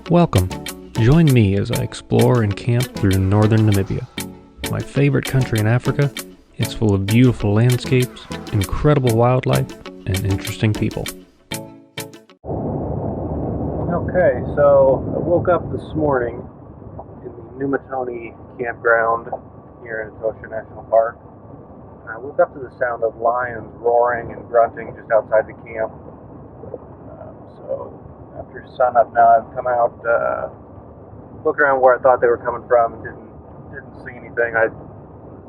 Welcome. Join me as I explore and camp through northern Namibia. My favorite country in Africa, it's full of beautiful landscapes, incredible wildlife, and interesting people. Okay, so I woke up this morning in the Numatoni campground here in Etosha National Park. And I woke up to the sound of lions roaring and grunting just outside the camp. So after sunup now, I've come out, looked around where I thought they were coming from, and didn't see anything.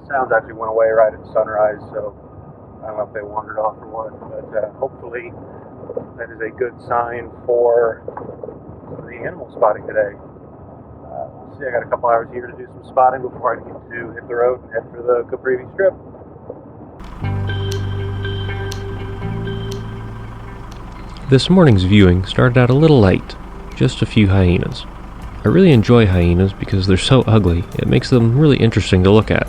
Sounds actually went away right at sunrise, so I don't know if they wandered off or what, but hopefully that is a good sign for the animal spotting today. We'll see, I got a couple hours here to do some spotting before I get to hit the road and head for the Caprivi Strip. This morning's viewing started out a little late, just a few hyenas. I really enjoy hyenas because they're so ugly, it makes them really interesting to look at.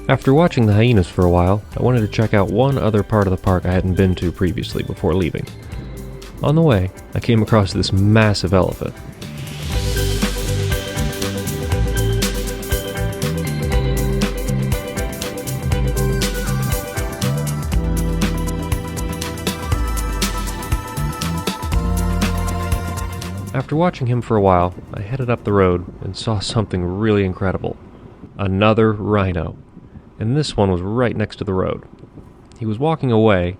After watching the hyenas for a while, I wanted to check out one other part of the park I hadn't been to previously before leaving. On the way, I came across this massive elephant. After watching him for a while, I headed up the road and saw something really incredible. Another rhino. And this one was right next to the road. He was walking away,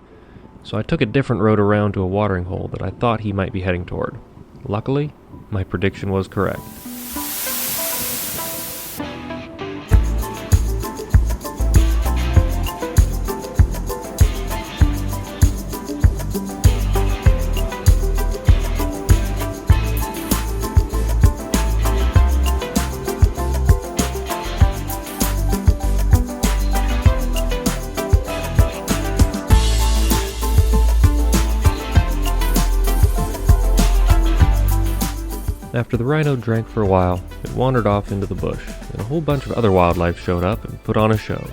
so I took a different road around to a watering hole that I thought he might be heading toward. Luckily, my prediction was correct. After the rhino drank for a while, it wandered off into the bush, and a whole bunch of other wildlife showed up and put on a show.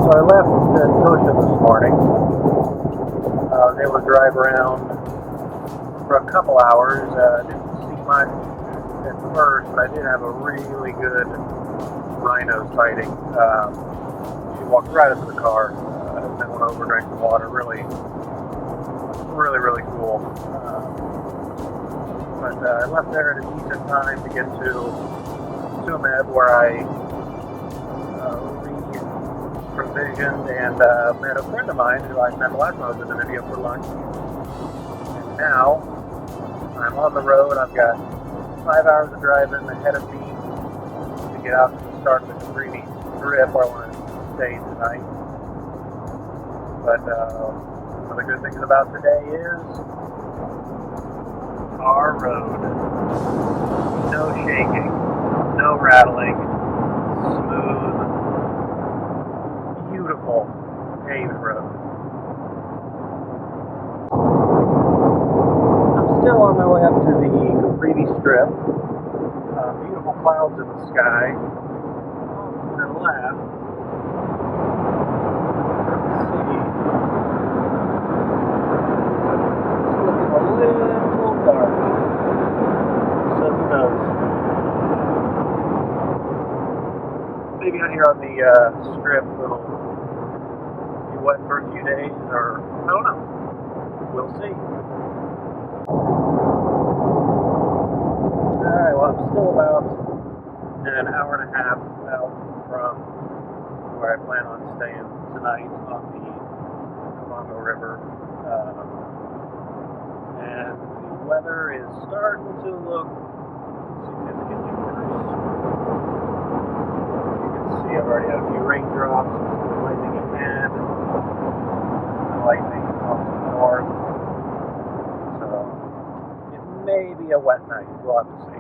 So I left Etosha this morning. I was able to drive around for a couple hours. Didn't see much at first, but I did have a really good rhino sighting. She walked right up to the car, then went over, drank some water. Really cool. But I left there at a decent time to get to Namibia, where I provisioned and met a friend of mine who I met last time I was in Namibia for lunch. And now I'm on the road. I've got 5 hours of driving ahead of me to get out to the start of the Caprivi Strip where I want to stay tonight. But one of the good things about today is our road. No shaking, no rattling, smooth, beautiful paved road. I'm still on my way up to the Caprivi Strip. Beautiful clouds in the sky. To the left, let's see. It's looking a little dark. So who knows? Maybe out here on the strip it'll be wet for a few days, or I don't know. We'll see. Alright, well, I'm still about an hour and a half out from where I plan on staying tonight on the Congo River. And the weather is starting to look significantly worse. You can see I've already had a few raindrops, lightning at hand, lightning off to the north. So it may be a wet night. We'll have to see.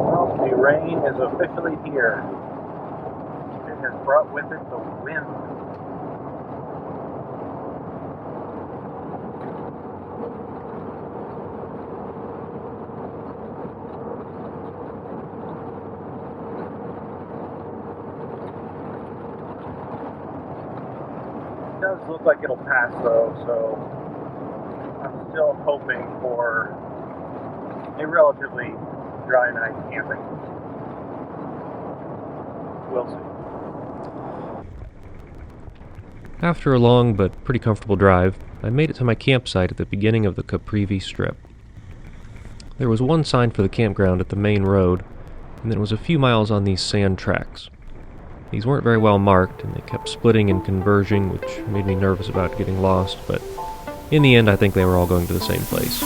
Well, the rain is officially here. It has brought with it the wind. It does look like it'll pass though, so I'm still hoping for a relatively dry night camping. We'll see. After a long but pretty comfortable drive, I made it to my campsite at the beginning of the Caprivi Strip. There was one sign for the campground at the main road, and then it was a few miles on these sand tracks. These weren't very well marked, and they kept splitting and converging, which made me nervous about getting lost, but in the end I think they were all going to the same place.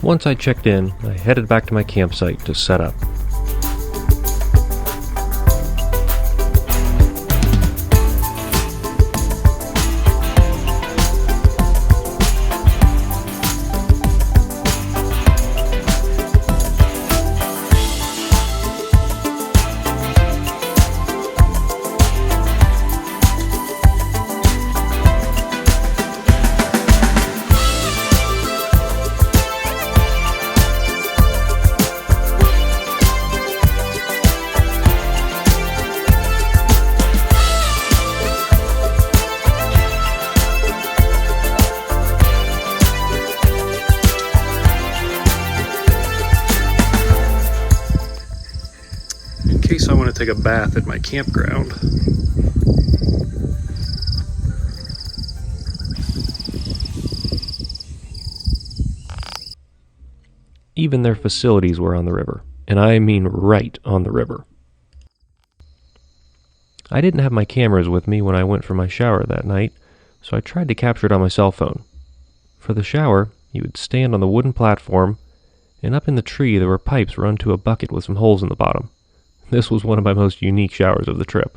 Once I checked in, I headed back to my campsite to set up. In case I want to take a bath at my campground. Even their facilities were on the river, and I mean right on the river. I didn't have my cameras with me when I went for my shower that night, so I tried to capture it on my cell phone. For the shower, you would stand on the wooden platform, and up in the tree there were pipes run to a bucket with some holes in the bottom. This was one of my most unique showers of the trip.